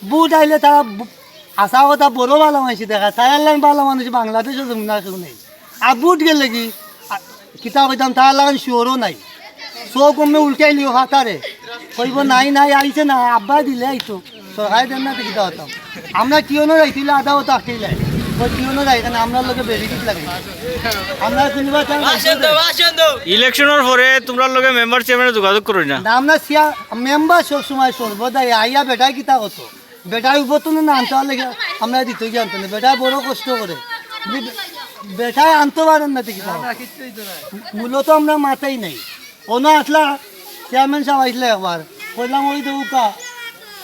বুট আইলে তারা আসা কথা বড় ভালো মানুষ দেখা তার লাইন ভালো মানুষ বাংলাদেশও জমনা কেউ নেই আর বুট গেলে কি কিতাব হইতাম তার লাগান শিওরও নাই চোখ কমে উল্টাই লিও হাতারে কইব নাই নাই আইছে না আব্বা দিলে আইতো সরকারি দেন না কিতা হতাম আমরা কিয়নো যাইছিল আধা হতো আটকেই ওই কিয়নো যাই কেন আমরা লোকে বেরিয়ে লাগে আমরা শুনবা ইলেকশনের পরে তোমরা লগে মেম্বার চেয়ারম্যানে যোগাযোগ করো না আমরা মেম্বার সব সময় সর্বদাই আইয়া বেটাই কিতা হতো বেটার উপর তো না আনতে পারলে আমরা দিতে গিয়ে আনতো না বেটায় বড় কষ্ট করে বেটায় আনতে পারেন না কিতা মূলত আমরা মাথাই নেই অন্য আসলা চেয়ারম্যান সাহেব আসলে একবার কইলাম ওই তো উকা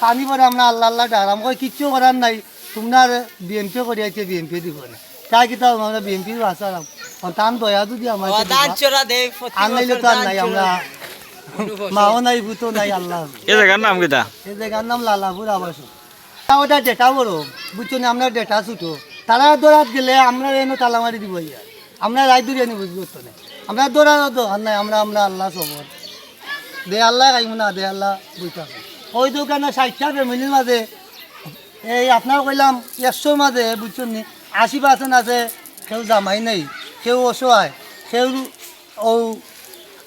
পানি পরে আমরা আল্লাহ আল্লাহ ডাকলাম কই কিচ্ছু করার নাই তোমরা বিএনপি করিয়াছে বিএনপি দিব না তাই কিতা আমরা বিএনপি বাঁচালাম তান দয়া যদি আমার আনলাইলে তো আর নাই আমরা মাও নাই ভূতো নাই আল্লাহ এই জায়গার নাম কিতা এই জায়গার নাম লালাপুর আবাস ওটা ডেটা বড় বুঝছো না আমরা ডেটা ছুটো তারা দৌড়াত গেলে আমরা এনে তালা মারি দিব ইয়া আমরা রায় দূরে আনি বুঝবো তো না আমরা দৌড়ানো দোকান নাই আমরা আমরা আল্লাহ সবর দে আল্লাহ খাইব না দে আল্লাহ বুঝতাম ওই দোকানে 60টা ফ্যামিলির মাঝে এই আপনার কইলাম 100 মাঝে বুঝছো নি 80% আছে কেউ জামাই নাই কেউ অসহায় কেউ ও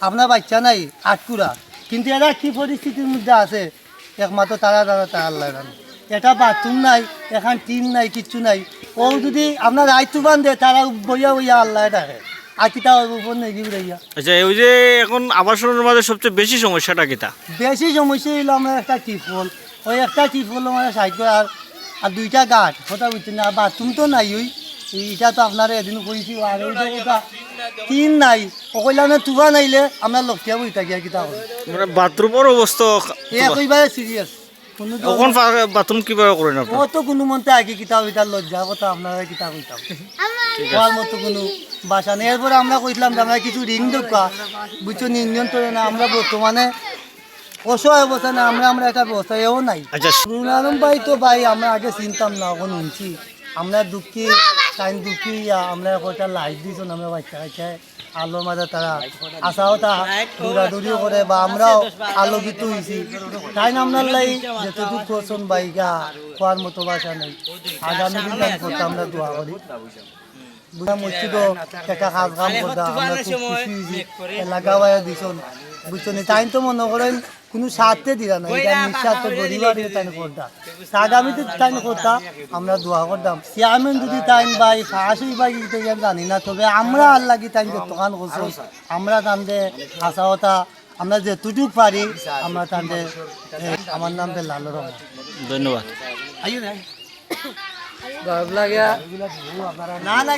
আপনার বাচ্চা নাই আটকুরা কিন্তু এরা কী পরিস্থিতির মধ্যে আছে একমাত্র তারা আল্লাহ জানে এটা বাথরুম নাই এখন টিন নাই কিচ্ছু নাই ও যদি আপনার রায় তুফান দেয় তারা বইয়া বইয়া আল্লাহ ডাকে আর কিতা উপর নেই রইয়া আচ্ছা ওই যে এখন আবাসনের মাঝে সবচেয়ে বেশি সমস্যাটা কিতা বেশি সমস্যা হইলো আমরা একটা টিপল ওই একটা টিপল মানে সাইড আর 2টা গাঠ কথা বুঝছি না বাথরুম তো নাই ওই এটা তো আপনারা এদিন কইছি আর ওই কথা টিন নাই ও কইলাম না তুফান আইলে আমরা লক্ষ্যা বই থাকি আর কিতা মানে বাথরুমের অবস্থা একইবারে সিরিয়াস এখন বাথরুম কিভাবে করেন ও তো কোনো মন্তে আগে কিতাব এটা লজ্জা কথা আপনারা কিতাব হইতাম হওয়ার মতো কোনো বাসা নেই এরপরে আমরা কইছিলাম যে আমরা কিছু রিং দোকা বুঝছো ইঞ্জন তোলে না আমরা বর্তমানে অসহায় অবস্থা না আমরা একটা ব্যবস্থা এও নাই আচ্ছা আলম ভাই তো ভাই আমরা আগে চিনতাম না এখন শুনছি আমরা দুঃখী টাইম দুঃখী আমরা কয়টা লাইট দিয়েছ আমরা বাচ্চা কাচ্চায় আলোর মাঝে তারা আশাও তা দৌড়াদৌড়িও করে বা আমরাও আলোকিত হয়েছি তাই না আপনার লাই যেটুকু কোশন বাইকা খোয়ার মতো বাসা নেই আগামী দিন করতে আমরা দোয়া করি মসজিদও একটা কাজ কাম করতাম আমরা খুব খুশি হয়েছি এলাকা বাইরে দিছন বুঝছো নি তাই তো মনে করেন কোনো স্বার্থে দিলা না এটা নিঃস্বার্থ গরিবার তাই করতা আগামীতে তাই করতা আমরা দোয়া করতাম চেয়ারম্যান যদি তাই বাই ফাঁসই বাই জানি না তবে আমরা আল্লাহ কি তাই দোকান করছো আমরা তাদের আশাওতা আমরা যেটুকু পারি আমরা তাদের আমার নাম লালুর রহমান ধন্যবাদ না না